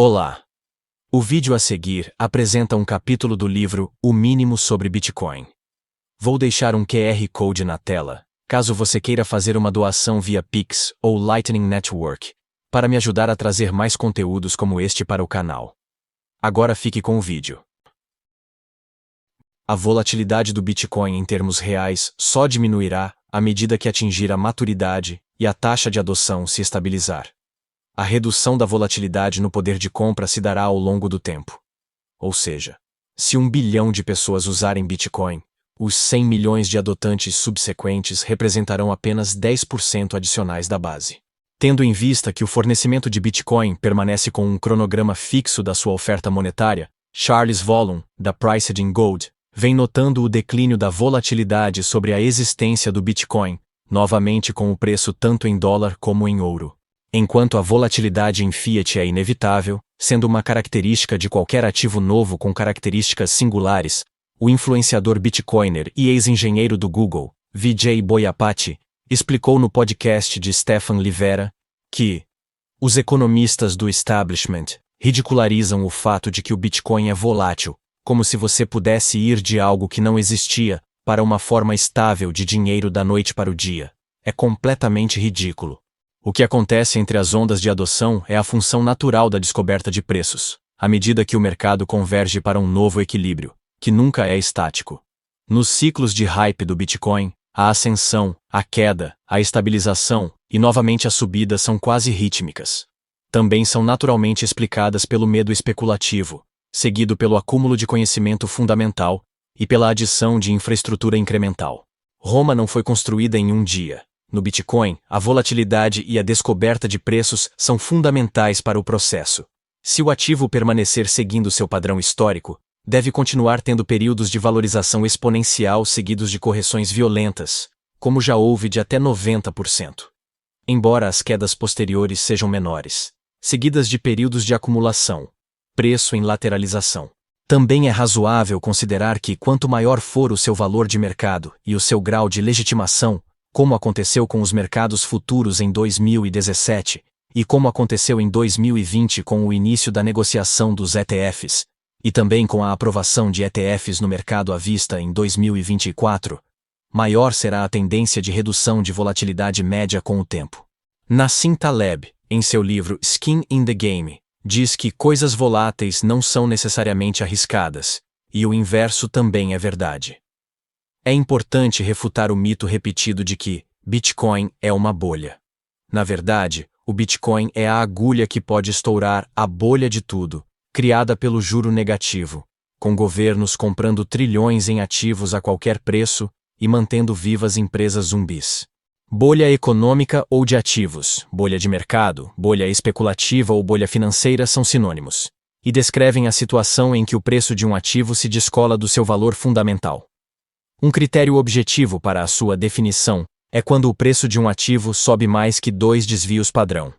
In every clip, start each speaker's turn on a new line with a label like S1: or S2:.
S1: Olá! O vídeo a seguir apresenta um capítulo do livro O Mínimo sobre Bitcoin. Vou deixar um QR Code na tela, caso você queira fazer uma doação via Pix ou Lightning Network, para me ajudar a trazer mais conteúdos como este para o canal. Agora fique com o vídeo. A volatilidade do Bitcoin em termos reais só diminuirá à medida que atingir a maturidade e a taxa de adoção se estabilizar. A redução da volatilidade no poder de compra se dará ao longo do tempo. Ou seja, se 1 bilhão de pessoas usarem Bitcoin, os 100 milhões de adotantes subsequentes representarão apenas 10% adicionais da base. Tendo em vista que o fornecimento de Bitcoin permanece com um cronograma fixo da sua oferta monetária, Charles Vollum, da Priced in Gold, vem notando o declínio da volatilidade sobre a existência do Bitcoin, novamente com o preço tanto em dólar como em ouro. Enquanto a volatilidade em fiat é inevitável, sendo uma característica de qualquer ativo novo com características singulares, o influenciador bitcoiner e ex-engenheiro do Google, Vijay Boyapati, explicou no podcast de Stephan Livera que os economistas do establishment ridicularizam o fato de que o Bitcoin é volátil, como se você pudesse ir de algo que não existia para uma forma estável de dinheiro da noite para o dia. É completamente ridículo. O que acontece entre as ondas de adoção é a função natural da descoberta de preços, à medida que o mercado converge para um novo equilíbrio, que nunca é estático. Nos ciclos de hype do Bitcoin, a ascensão, a queda, a estabilização e novamente a subida são quase rítmicas. Também são naturalmente explicadas pelo medo especulativo, seguido pelo acúmulo de conhecimento fundamental e pela adição de infraestrutura incremental. Roma não foi construída em um dia. No Bitcoin, a volatilidade e a descoberta de preços são fundamentais para o processo. Se o ativo permanecer seguindo seu padrão histórico, deve continuar tendo períodos de valorização exponencial seguidos de correções violentas, como já houve de até 90%. Embora as quedas posteriores sejam menores, seguidas de períodos de acumulação, preço em lateralização. Também é razoável considerar que quanto maior for o seu valor de mercado e o seu grau de legitimação, como aconteceu com os mercados futuros em 2017, e como aconteceu em 2020 com o início da negociação dos ETFs, e também com a aprovação de ETFs no mercado à vista em 2024, maior será a tendência de redução de volatilidade média com o tempo. Nassim Taleb, em seu livro Skin in the Game, diz que coisas voláteis não são necessariamente arriscadas, e o inverso também é verdade. É importante refutar o mito repetido de que Bitcoin é uma bolha. Na verdade, o Bitcoin é a agulha que pode estourar a bolha de tudo, criada pelo juro negativo, com governos comprando trilhões em ativos a qualquer preço e mantendo vivas empresas zumbis. Bolha econômica ou de ativos, bolha de mercado, bolha especulativa ou bolha financeira são sinônimos, e descrevem a situação em que o preço de um ativo se descola do seu valor fundamental. Um critério objetivo para a sua definição é quando o preço de um ativo sobe mais que 2 desvios padrão.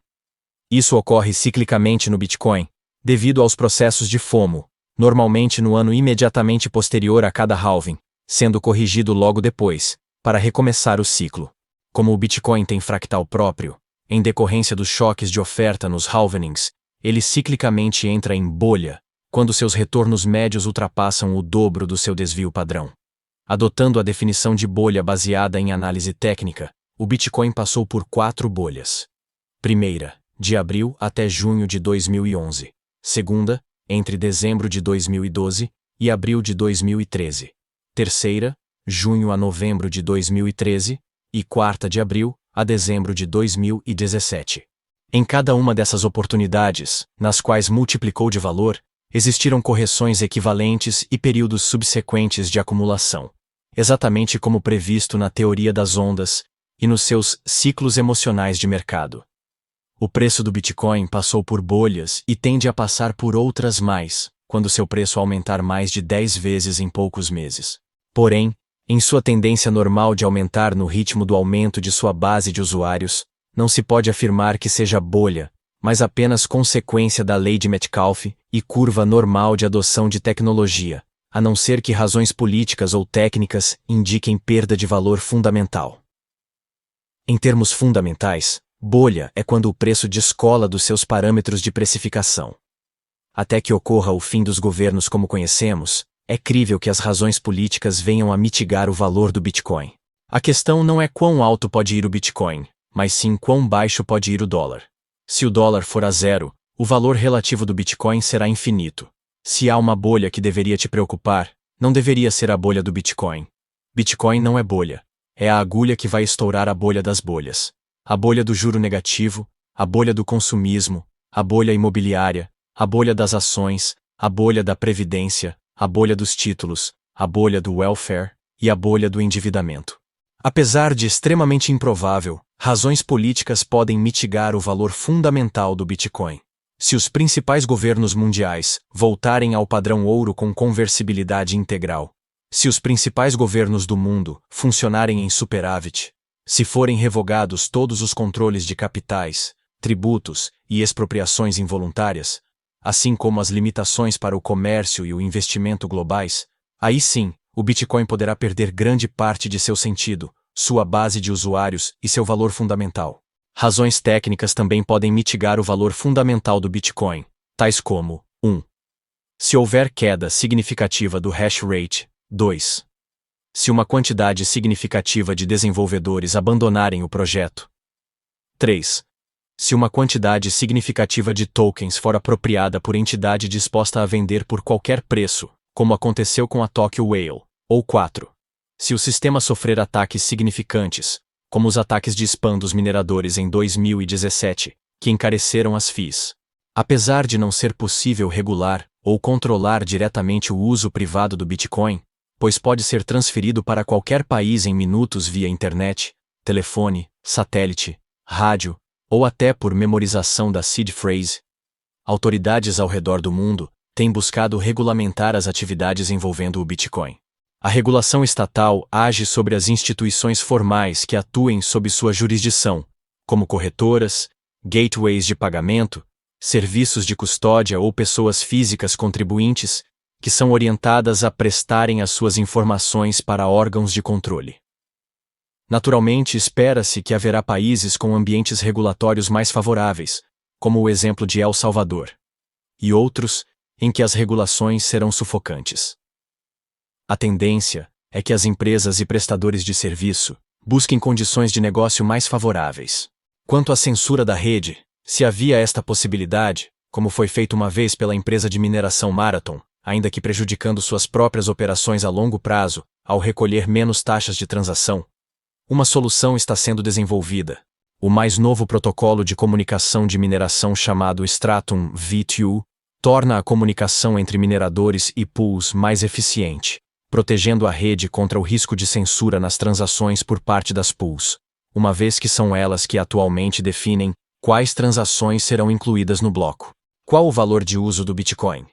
S1: Isso ocorre ciclicamente no Bitcoin, devido aos processos de FOMO, normalmente no ano imediatamente posterior a cada halving, sendo corrigido logo depois, para recomeçar o ciclo. Como o Bitcoin tem fractal próprio, em decorrência dos choques de oferta nos halvenings, ele ciclicamente entra em bolha, quando seus retornos médios ultrapassam o dobro do seu desvio padrão. Adotando a definição de bolha baseada em análise técnica, o Bitcoin passou por 4 bolhas. Primeira, de abril até junho de 2011. Segunda, entre dezembro de 2012 e abril de 2013. Terceira, junho a novembro de 2013. E quarta de abril a dezembro de 2017. Em cada uma dessas oportunidades, nas quais multiplicou de valor, existiram correções equivalentes e períodos subsequentes de acumulação, exatamente como previsto na teoria das ondas e nos seus ciclos emocionais de mercado. O preço do Bitcoin passou por bolhas e tende a passar por outras mais, quando seu preço aumentar mais de 10 vezes em poucos meses. Porém, em sua tendência normal de aumentar no ritmo do aumento de sua base de usuários, não se pode afirmar que seja bolha, mas apenas consequência da lei de Metcalfe e curva normal de adoção de tecnologia, a não ser que razões políticas ou técnicas indiquem perda de valor fundamental. Em termos fundamentais, bolha é quando o preço descola dos seus parâmetros de precificação. até que ocorra o fim dos governos como conhecemos, é crível que as razões políticas venham a mitigar o valor do Bitcoin. A questão não é quão alto pode ir o Bitcoin, mas sim quão baixo pode ir o dólar. Se o dólar for a zero, o valor relativo do Bitcoin será infinito. Se há uma bolha que deveria te preocupar, não deveria ser a bolha do Bitcoin. Bitcoin não é bolha. É a agulha que vai estourar a bolha das bolhas. A bolha do juro negativo, a bolha do consumismo, a bolha imobiliária, a bolha das ações, a bolha da previdência, a bolha dos títulos, a bolha do welfare e a bolha do endividamento. Apesar de extremamente improvável, razões políticas podem mitigar o valor fundamental do Bitcoin. Se os principais governos mundiais voltarem ao padrão ouro com conversibilidade integral, se os principais governos do mundo funcionarem em superávit, se forem revogados todos os controles de capitais, tributos e expropriações involuntárias, assim como as limitações para o comércio e o investimento globais, aí sim, o Bitcoin poderá perder grande parte de seu sentido, sua base de usuários e seu valor fundamental. Razões técnicas também podem mitigar o valor fundamental do Bitcoin, tais como 1. Se houver queda significativa do hash rate. 2. Se uma quantidade significativa de desenvolvedores abandonarem o projeto. 3. Se uma quantidade significativa de tokens for apropriada por entidade disposta a vender por qualquer preço, como aconteceu com a Tokyo Whale. Ou 4. Se o sistema sofrer ataques significantes, como os ataques de spam dos mineradores em 2017, que encareceram as fees. Apesar de não ser possível regular ou controlar diretamente o uso privado do Bitcoin, pois pode ser transferido para qualquer país em minutos via internet, telefone, satélite, rádio, ou até por memorização da seed phrase, autoridades ao redor do mundo têm buscado regulamentar as atividades envolvendo o Bitcoin. A regulação estatal age sobre as instituições formais que atuem sob sua jurisdição, como corretoras, gateways de pagamento, serviços de custódia ou pessoas físicas contribuintes, que são orientadas a prestarem as suas informações para órgãos de controle. Naturalmente, espera-se que haverá países com ambientes regulatórios mais favoráveis, como o exemplo de El Salvador, e outros em que as regulações serão sufocantes. A tendência é que as empresas e prestadores de serviço busquem condições de negócio mais favoráveis. Quanto à censura da rede, se havia esta possibilidade, como foi feito uma vez pela empresa de mineração Marathon, ainda que prejudicando suas próprias operações a longo prazo, ao recolher menos taxas de transação, uma solução está sendo desenvolvida. O mais novo protocolo de comunicação de mineração chamado Stratum V2 torna a comunicação entre mineradores e pools mais eficiente, protegendo a rede contra o risco de censura nas transações por parte das pools, uma vez que são elas que atualmente definem quais transações serão incluídas no bloco. Qual o valor de uso do Bitcoin?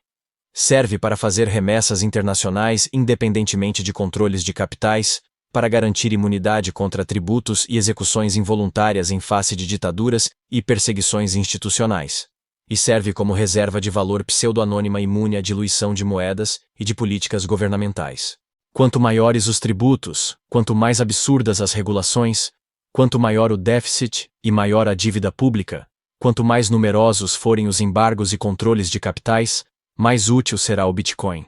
S1: Serve para fazer remessas internacionais independentemente de controles de capitais, para garantir imunidade contra tributos e execuções involuntárias em face de ditaduras e perseguições institucionais. E serve como reserva de valor pseudo-anônima imune à diluição de moedas e de políticas governamentais. Quanto maiores os tributos, quanto mais absurdas as regulações, quanto maior o déficit e maior a dívida pública, quanto mais numerosos forem os embargos e controles de capitais, mais útil será o Bitcoin.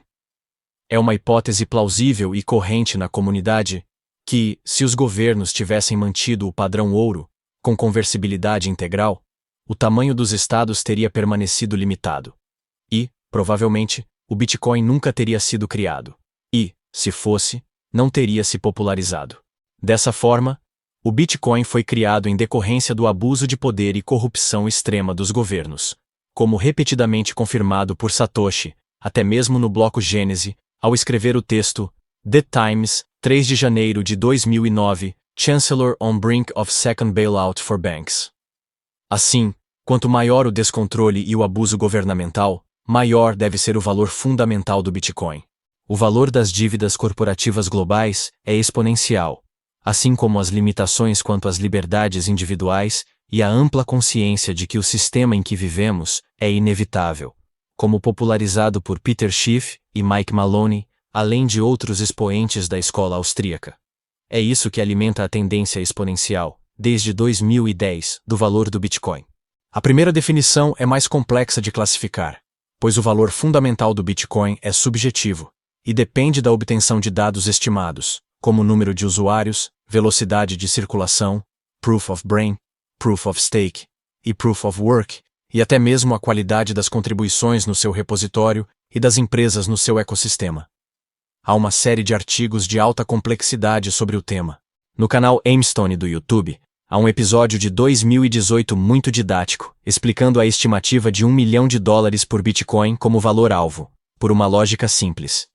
S1: É uma hipótese plausível e corrente na comunidade que, se os governos tivessem mantido o padrão ouro, com conversibilidade integral, o tamanho dos estados teria permanecido limitado. E, provavelmente, o Bitcoin nunca teria sido criado. E, se fosse, não teria se popularizado. Dessa forma, o Bitcoin foi criado em decorrência do abuso de poder e corrupção extrema dos governos, como repetidamente confirmado por Satoshi, até mesmo no bloco Gênese, ao escrever o texto The Times, 3 de janeiro de 2009, Chancellor on brink of second bailout for banks. Assim, quanto maior o descontrole e o abuso governamental, maior deve ser o valor fundamental do Bitcoin. O valor das dívidas corporativas globais é exponencial, assim como as limitações quanto às liberdades individuais e a ampla consciência de que o sistema em que vivemos é inevitável, como popularizado por Peter Schiff e Mike Maloney, além de outros expoentes da escola austríaca. É isso que alimenta a tendência exponencial, desde 2010, do valor do Bitcoin. A primeira definição é mais complexa de classificar. pois o valor fundamental do Bitcoin é subjetivo e depende da obtenção de dados estimados, como número de usuários, velocidade de circulação, Proof of Brain, Proof of Stake e Proof of Work, e até mesmo a qualidade das contribuições no seu repositório e das empresas no seu ecossistema. Há uma série de artigos de alta complexidade sobre o tema. No canal Aimstone do YouTube, há um episódio de 2018 muito didático, explicando a estimativa de $1 milhão por Bitcoin como valor-alvo, por uma lógica simples.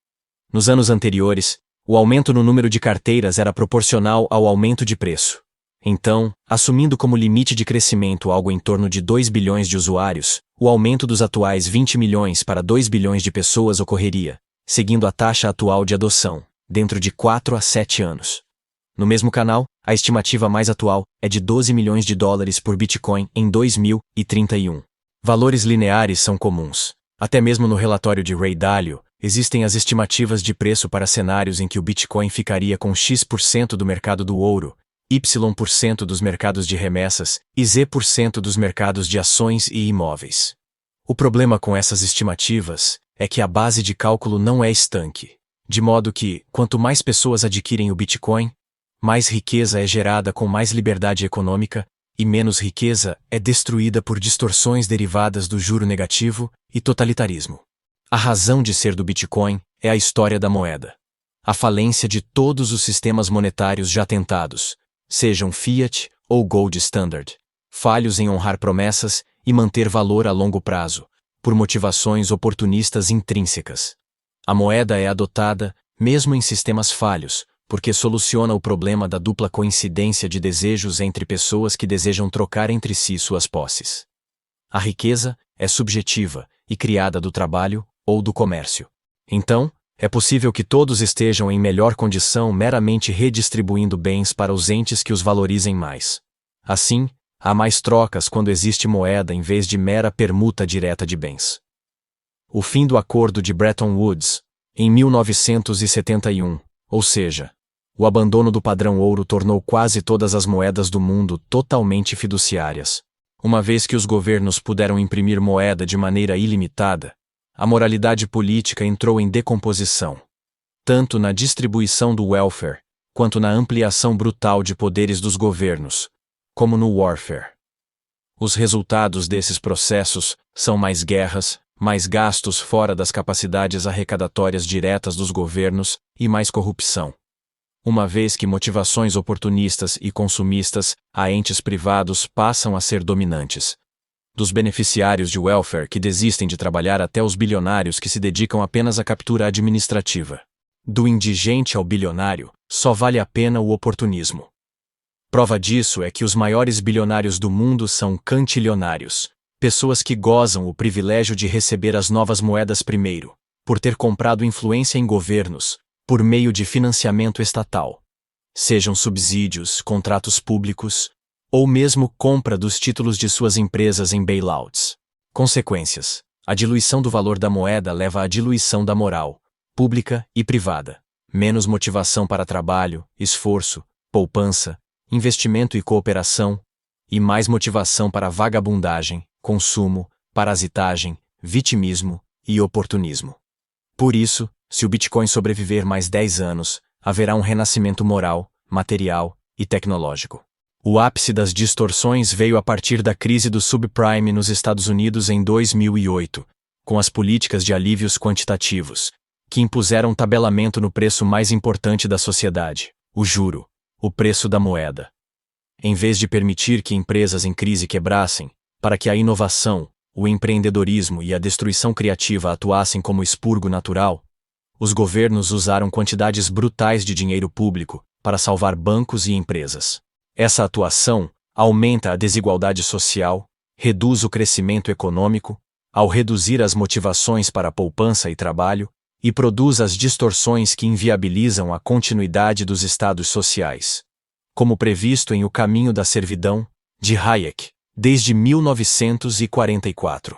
S1: Nos anos anteriores, o aumento no número de carteiras era proporcional ao aumento de preço. Então, assumindo como limite de crescimento algo em torno de 2 bilhões de usuários, o aumento dos atuais 20 milhões para 2 bilhões de pessoas ocorreria, seguindo a taxa atual de adoção, dentro de 4 a 7 anos. No mesmo canal, a estimativa mais atual é de $12 milhões por Bitcoin em 2031. Valores lineares são comuns. Até mesmo no relatório de Ray Dalio, existem as estimativas de preço para cenários em que o Bitcoin ficaria com X% do mercado do ouro, Y% dos mercados de remessas e Z% dos mercados de ações e imóveis. O problema com essas estimativas é que a base de cálculo não é estanque, de modo que, quanto mais pessoas adquirem o Bitcoin, mais riqueza é gerada com mais liberdade econômica e menos riqueza é destruída por distorções derivadas do juro negativo e totalitarismo. A razão de ser do Bitcoin é a história da moeda. A falência de todos os sistemas monetários já tentados, sejam Fiat ou Gold Standard, falhos em honrar promessas e manter valor a longo prazo, por motivações oportunistas intrínsecas. A moeda é adotada, mesmo em sistemas falhos, porque soluciona o problema da dupla coincidência de desejos entre pessoas que desejam trocar entre si suas posses. A riqueza é subjetiva e criada do trabalho ou do comércio. Então, é possível que todos estejam em melhor condição meramente redistribuindo bens para os entes que os valorizem mais. Assim, há mais trocas quando existe moeda em vez de mera permuta direta de bens. O fim do Acordo de Bretton Woods, em 1971, ou seja, o abandono do padrão ouro tornou quase todas as moedas do mundo totalmente fiduciárias. Uma vez que os governos puderam imprimir moeda de maneira ilimitada, a moralidade política entrou em decomposição, tanto na distribuição do welfare, quanto na ampliação brutal de poderes dos governos, como no warfare. Os resultados desses processos são mais guerras, mais gastos fora das capacidades arrecadatórias diretas dos governos e mais corrupção. Uma vez que motivações oportunistas e consumistas a entes privados passam a ser dominantes. Dos beneficiários de welfare que desistem de trabalhar até os bilionários que se dedicam apenas à captura administrativa. Do indigente ao bilionário, só vale a pena o oportunismo. Prova disso é que os maiores bilionários do mundo são cantilionários, pessoas que gozam o privilégio de receber as novas moedas primeiro, por ter comprado influência em governos, por meio de financiamento estatal. Sejam subsídios, contratos públicos, ou mesmo compra dos títulos de suas empresas em bailouts. Consequências: a diluição do valor da moeda leva à diluição da moral, pública e privada. Menos motivação para trabalho, esforço, poupança, investimento e cooperação, e mais motivação para vagabundagem, consumo, parasitagem, vitimismo e oportunismo. Por isso, se o Bitcoin sobreviver mais 10 anos, haverá um renascimento moral, material e tecnológico. O ápice das distorções veio a partir da crise do subprime nos Estados Unidos em 2008, com as políticas de alívios quantitativos, que impuseram tabelamento no preço mais importante da sociedade, o juro, o preço da moeda. Em vez de permitir que empresas em crise quebrassem, para que a inovação, o empreendedorismo e a destruição criativa atuassem como expurgo natural, os governos usaram quantidades brutais de dinheiro público para salvar bancos e empresas. Essa atuação aumenta a desigualdade social, reduz o crescimento econômico, ao reduzir as motivações para poupança e trabalho, e produz as distorções que inviabilizam a continuidade dos estados sociais. Como previsto em O Caminho da Servidão, de Hayek, desde 1944.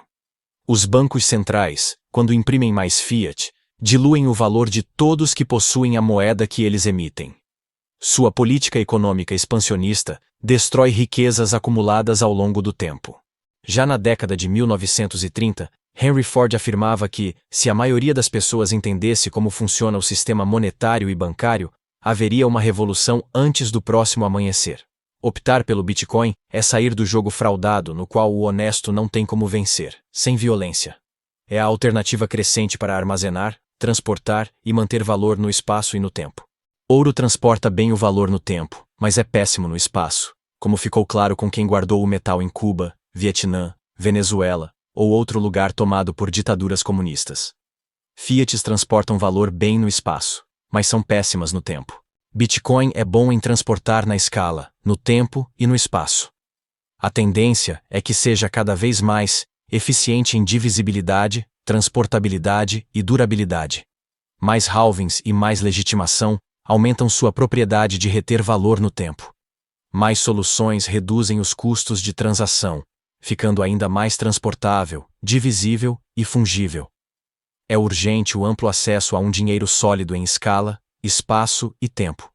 S1: Os bancos centrais, quando imprimem mais fiat, diluem o valor de todos que possuem a moeda que eles emitem. Sua política econômica expansionista destrói riquezas acumuladas ao longo do tempo. Já na década de 1930, Henry Ford afirmava que, se a maioria das pessoas entendesse como funciona o sistema monetário e bancário, haveria uma revolução antes do próximo amanhecer. Optar pelo Bitcoin é sair do jogo fraudado no qual o honesto não tem como vencer, sem violência. É a alternativa crescente para armazenar, transportar e manter valor no espaço e no tempo. Ouro transporta bem o valor no tempo, mas é péssimo no espaço, como ficou claro com quem guardou o metal em Cuba, Vietnã, Venezuela ou outro lugar tomado por ditaduras comunistas. Fiats transportam valor bem no espaço, mas são péssimas no tempo. Bitcoin é bom em transportar na escala, no tempo e no espaço. A tendência é que seja cada vez mais eficiente em divisibilidade, transportabilidade e durabilidade. Mais halvings e mais legitimação aumentam sua propriedade de reter valor no tempo. Mais soluções reduzem os custos de transação, ficando ainda mais transportável, divisível e fungível. É urgente o amplo acesso a um dinheiro sólido em escala, espaço e tempo.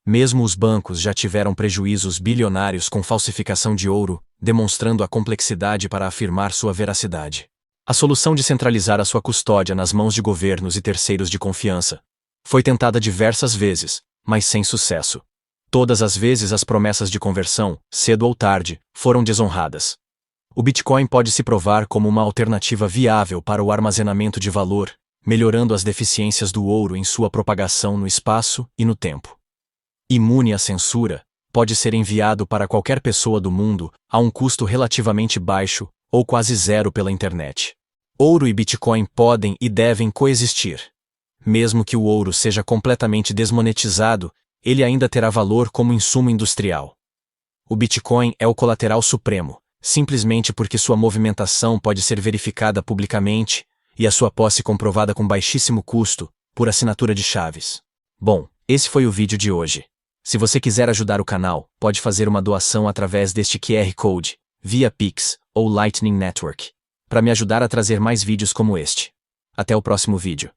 S1: Mesmo os bancos já tiveram prejuízos bilionários com falsificação de ouro, demonstrando a complexidade para afirmar sua veracidade. A solução de centralizar a sua custódia nas mãos de governos e terceiros de confiança foi tentada diversas vezes, mas sem sucesso. Todas as vezes as promessas de conversão, cedo ou tarde, foram desonradas. O Bitcoin pode se provar como uma alternativa viável para o armazenamento de valor, melhorando as deficiências do ouro em sua propagação no espaço e no tempo. Imune à censura, pode ser enviado para qualquer pessoa do mundo a um custo relativamente baixo ou quase zero pela internet. Ouro e Bitcoin podem e devem coexistir. Mesmo que o ouro seja completamente desmonetizado, ele ainda terá valor como insumo industrial. O Bitcoin é o colateral supremo, simplesmente porque sua movimentação pode ser verificada publicamente e a sua posse comprovada com baixíssimo custo, por assinatura de chaves. Bom, esse foi o vídeo de hoje. Se você quiser ajudar o canal, pode fazer uma doação através deste QR Code, via Pix ou Lightning Network, para me ajudar a trazer mais vídeos como este. Até o próximo vídeo.